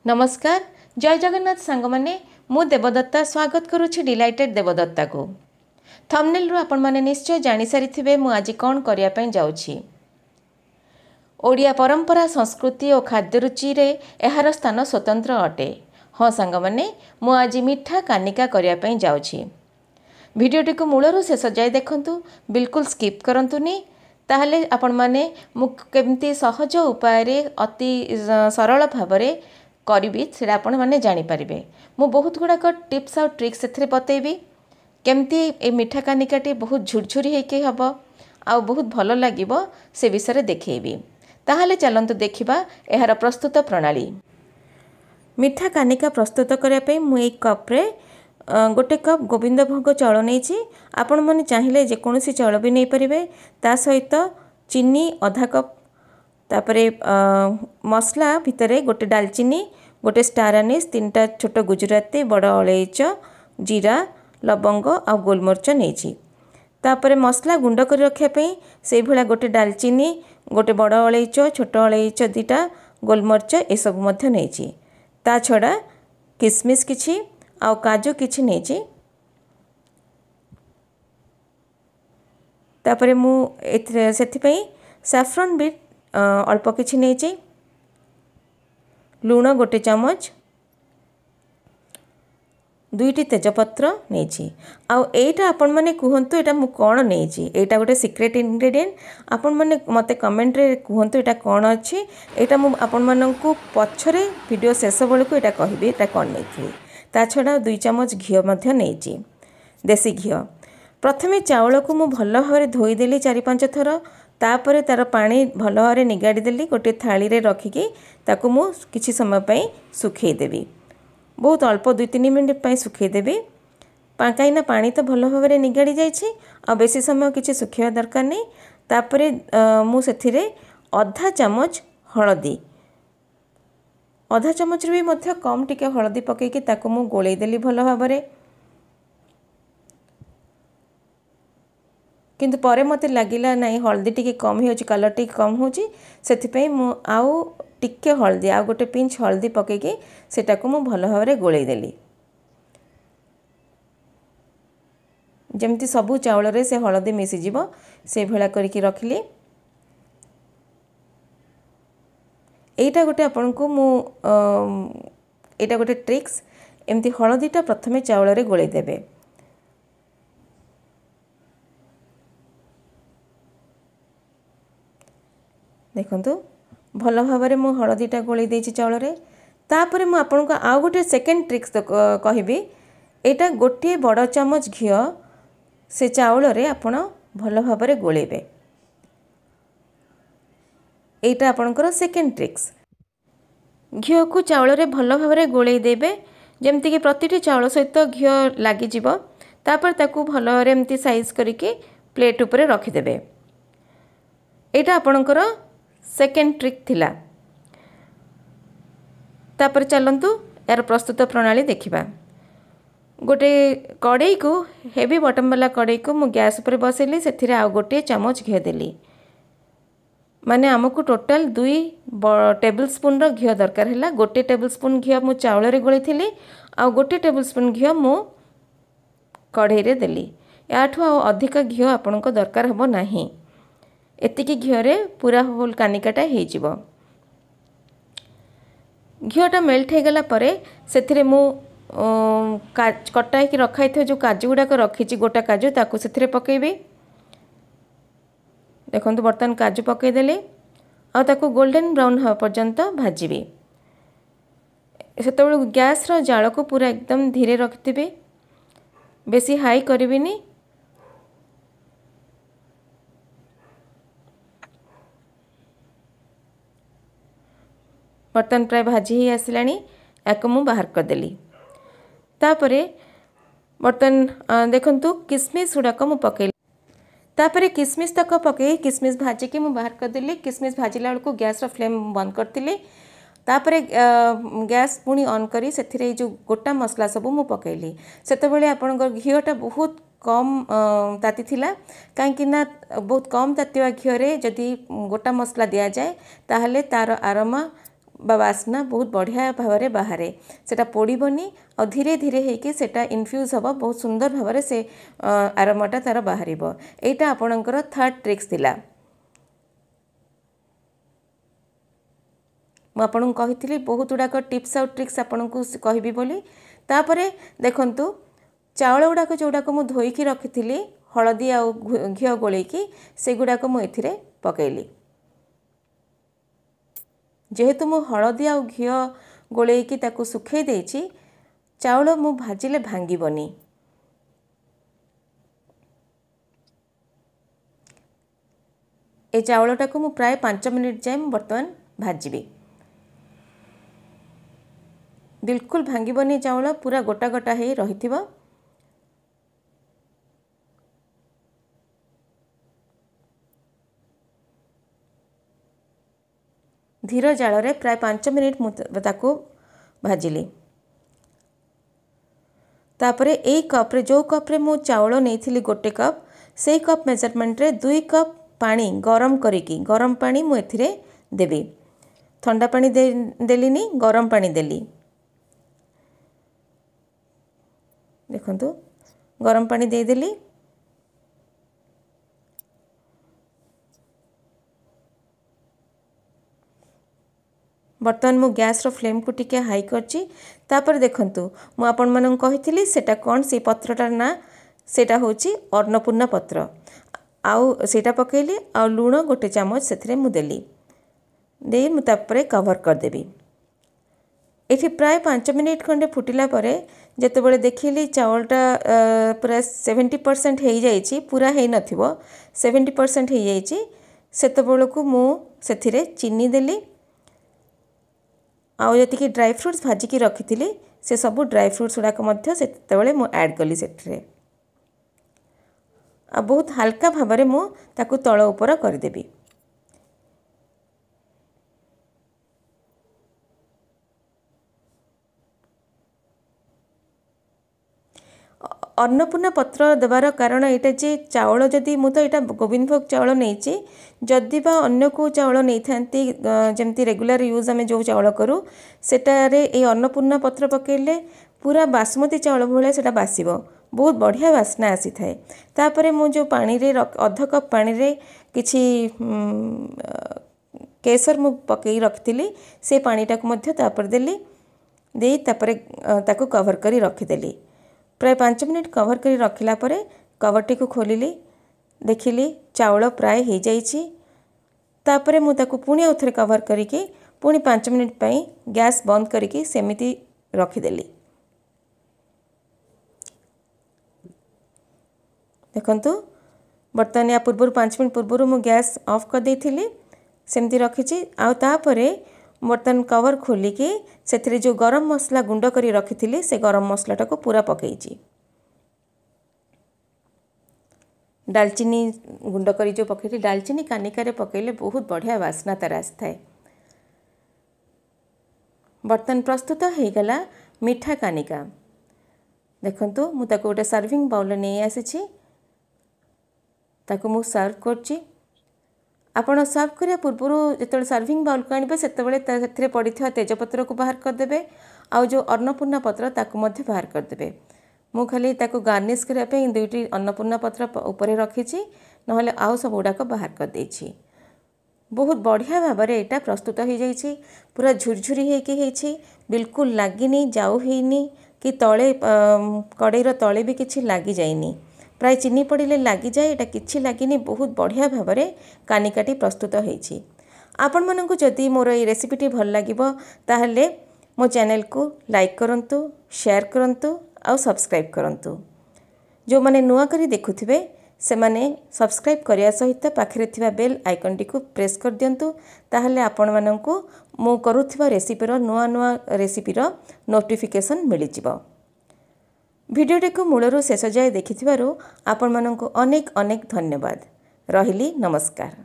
नमस्कार जय जगन्नाथ सांग माने मु देवदत्ता स्वागत करुछि डिलाइटेड देवदत्ता को। थंबनेल रु आपण माने निश्चय जानि सारिथिबे मु आज कोन करिया पई जाउछि। ओडिया परंपरा संस्कृति और खाद्य रुचि रे एहार स्थान स्वतंत्र अटे। हाँ सांग माने मु आज मिठा कानिका करिया पई जाउछि। भिडियोटी को मूलरू शेष जाए देखंतु, बिल्कुल स्किप करंतुनी, ताहले आपण माने मु केमती सहज उपाय रे अति सरल भाबरे करिबी सेटा आपण माने जानि परिबे। मु बहुत गुड़ाक टिप्स और ट्रिक्स एथिरे बतेबी केमती ए मिठा कानिकाटी बहुत झुरझुरी हेके हबो आ बहुत भल लागिबो से विषय देखैबी। ताहले चलंतु देखिबा एहार प्रस्तुत प्रणाली। मिठा कानिका प्रस्तुत करिया पे मु एक कप रे गोटे कप गोविंद भोग चाउल नहीं। आपण मैंने चाहिए जेकोसी चाउल भी नहीं पारे। ता सहित चीनी आधा कप, तापरे मसला भितर गोटे दालचीनी, गोटे स्टार अनीस, 3टा छोट गुजराती, बड़ अलैच, जीरा, लवंग आ गोलमरीच नहीं। तापरे मसला गुंड कर रखापी से भाया गोटे दालचीनी, गोटे बड़ अलैच, छोट अलैच 2टा, गोलमरीच ए सब नहीं। ता छड़ा किसमिस किछि आ काजू किछि नहीं। तापरे मु सेथिपई सैफ्रन भी अल्प किछि नहीं। लूण गोटे चमच, 2टी तेजपत्र नहीं। आईटा आपण मैंने कहतु यहाँ मुझे कौन नहीं, यहाँ गोटे सिक्रेट इंग्रेडिएंट। आपण मैंने मते कमेंट रे कहतु यहाँ कौन अच्छी। यहाँ मुझे आपण मानू पछरे वीडियो शेष बेलू यहाँ कहबी यहाँ कौन नहीं। ता छड़ा 2 चमच घी नहीं, देसी घी। प्रथमे चाउल को मु भल भाव धोईदेली 4-5 थर। तापर तार पानी भल भाव निगाड़ी देली, गोटे थाली रे रखिकी ताकू मु किछि समय पई सुखेदेवी। बहुत अल्प 2-3 मिनट पई सुखेदेवी, कहीं पानी तो भल भाव निगाड़ी जाइछि आ बेसी समय किछि सुखेवा दरकार नहीं। तापरे मु सेथिरे आधा चामच हळदी, आधा चामच भी मध्य कम टिके हळदी पकेकी ताकू मु गोळेई देली भल भाव। किंतु परे मते लागिला नहीं हल्दी टिके कम हो, कलर टिके कम होची, सेथिपई मु आउ टिके हल्दी, आ गोटे पिंच हल्दी पकेकी सेटाको मु भल भाव गोळेई देली। जेमती सबु चाउल रे से हल्दी मिसी जीवो से भला करिकी रखिली। एटा गोटे आपन को मु एटा गोटे ट्रिक्स। एमती हल्दीटा प्रथमे चाउल रे गोळेई देबे। देखंतु भल भाव मु हलदीटा गोळेई देछि चाउल रे। तापरे मु आपन को आ गोटे सेकेंड ट्रिक्स कहबी। एटा गोटे बड़ चमच घी से चाउल रे आपण भल भाव गोळेबे। एटा आपनकर सेकेंड ट्रिक्स। घी को चाउल रे भल भाव गोळेई देबे जेमति कि प्रतिटी चाउल सहित घी लागि जिवो। तापर ताकू भल भाव एमती साइज करिके प्लेट उपरे रखि देबे। एटा आपनकर सेकेंड ट्रिक थिला। तापर चलंतु यार प्रस्तुत प्रणाली देखिबा। गोटे कड़ाई को हेवी बटम वाला कड़ाई को मु गैस पर बसेली, सेथिरे आ गोटे चमच घी देली। माने आमको टोटल 2 टेबल स्पून रो घी दरकार हैला। गोटे टेबल स्पून घी मु चाउल रे गोळी थिली आ गोटे टेबल स्पून घी मु कढ़ाई रे देली। याठू अधिक घी आपनको दरकार हबो नाही। एतिकी घी रे पूरा होल कानिकाटा हो जिवो। घीटा मेल्ट हो गला परे सेथिरे मु कटाई रखाई थे जो काजू गुड़ाक रखी गोटा काजू ताकू सेथिरे पकेबी। देखंतु बर्तन काजू पकेदेली आ ताकू गोल्डन ब्राउन हवा पर्यंत भाजीबी। सेतबेले गैस रो जाल को पूरा एकदम धीरे रखिथिबी, बेसी हाई करिविनी। बर्तन प्राय भाजी ही आसिलानी, याको मु बाहर करदेली। तापरे बर्तन देखंतु किसमिस गुड़ाक मु पकेली। तापरे किसमिस तक पकई किसमिस भाजी की मु बाहर करदेली। किसमिस भाजिला बेलू गैस रो फ्लेम बंद करतिली। तापरे गैस पुणी ऑन करी सेथिरे जो गोटा मसला सब मु पकेली। सेतबेले आपनकर घीटा बहुत कम ताती थिला, कहीं ना बहुत कम तातीवा घी रे जदि गोटा मसला दिया जाए ताहले तार आरोमा बास्ना बहुत बढ़िया भाव बाहर सेटा पोड़बनी और धीरे धीरे होकि सेटा इनफ्यूज हम बहुत सुंदर भाव से आरोमाटा तार बाहर यहाँ आपणकर थर्ड ट्रिक्स थिला मुझे कही बहुत गुड़ाक टिप्स आउ ट्रिक्स आपन को कहबी बोली तापरे देखंतु चाउल गुड़ाक जोड़ाक मुझे धोईकी रखी हलदी आ घी गोलेकी से गुड़ाक मुझे पकईली जेहेतु मु हलदी आ घी गोलेकी ताकू सुखई देछि चाउल मु भाजिले भांगीबनी ए चाउलटा को मु प्राय 5 मिनिट जाए बर्तमान भाजबी बिल्कुल भांगीबनी चाउल पूरा गोटा गोटा हे रहिथिबो धीर जाल रे प्राय 5 मिनिट ताको भाजिली तापरे ए कप रे जो कप रे मु चाउल नेइथिली गोटे कप से कप मेजरमेंट रे 2 कप पानी गरम करिकी गरम पानी मु एथिरे देबी ठंडा पानी देलीनी गरम पानी देली देखंतु गरम पानी दे देली बर्तमान मु गैस रो फ्लेम को टिके हाई करची तापर देखंतु मु आपन मन कहिथिली सेटा कोन से पत्रटार ना सेटा होची अन्नपूर्णा पत्र आउ सेटा पकेली आ लूण गोटे चामच सेथरे मु देली दे मु तापरे कवर कर देबी एठी प्राय 5 मिनिट खंडे फुटिला परे जेतेबेले देखिली चावलटा पूरा 70% हो जाइए पूरा है नथिबो 70% हो जाइए सेतेबेले को मु सेथिरे चीनी देली आउ जतिकी ड्राई फ्रूट्स भाजिकी रखी से सब ड्राई फ्रूट्स गुड़ाक सेतेबेले मु ऐड कली सेठरे आ बहुत हल्का भाव में मु ताकू तळ ऊपर करदेबी अन्नपूर्णा पत्र देवार कारण यहाँ जे चाउल जदि मु तो यहाँ गोविंद भोग चाउल नहीं जदि बा अन्य को चाउल नहीं था जमती रेगुलर यूज आम जो चाउल करूँ सेटारे ये अन्नपूर्णा पत्र पकेले पूरा बासमती चाउल भाया से बासिब बहुत बढ़िया बास्ना आसी थाए तापर मु जो पानी रे अध कप पानी रे किछि केसर मु पकई रखी से पानीटा को तापर देली दे तापर ताकू कवर करी रखीदेली प्राय 5 मिनिट कवर करी रखिला परे कवरटी को खोलिली देखिली चाउल प्राय हो जाइछि तापरे मु ताकू पुणी आउथरे कवर करिके पुणी 5 मिनिट पई गैस बंद करिके सेमिति रखीदेली देखंतु बर्तमान या पूर्व 5 मिनिट पूर्व मु गैस ऑफ कर देइथिली सेमती रखिछि आ तापरे बर्तमान कवर खोलिकी से जो गरम मसला गुंड करी रखी से गरम मसलाटा को पूरा पकईची डालचीनी गुंड करी जो पकई डालचीनी कानिकार पकईले बहुत बढ़िया बास्ना तार आए बर्तमान प्रस्तुत हो गला मीठा कानिका देखंतु मु ताको गोटे सर्विंग बाउल नहीं आसी ताको मु सर्व करची आपण सर्व करिया पूर्व जो सर्विंग बाउल को आने से पड़ी तेजपत्र को बाहर करदे आउ जो अन्नपूर्णा पत्र ताकू मध्य बाहर करदे मु खाली ताकू गार्निश करने दुईटी अन्नपूर्णा पत्र ऊपर रखी नहले आउ सब गुड़ाक बाहर कर देछि बहुत बढ़िया भाव में यहाँ प्रस्तुत हो जाइए पूरा झुरझुरी होती बिल्कुल लगिनी जाऊ हैनी कि तले कड़ईर तले भी किसी लगी जाइनी प्राय चीनी पड़े लगी जाए यहाँ किसी लगिनी बहुत बढ़िया भाव में कानिकाटी प्रस्तुत होती आपण मानक जदि मोर ये रेसिपीटी भल लगिबो ताहले मो चैनल को लाइक करंतु शेयर करंतु आउ सब्सक्राइब करंतु जो माने नुआ करी देखुथिबे से माने सब्सक्राइब करिया सहित पाखरे थिबा बेल आइकन टी को प्रेस कर दियंतु ताहले आपण मानकु मो करूथिबा रेसिपीर नुआ नुआ रेसिपीर नोटिफिकेशन मिली जिवो भिडियोटी को मूलरू शेष जाए देखिथिबारु आपण मानकु अनेक अनेक धन्यवाद रहिली नमस्कार।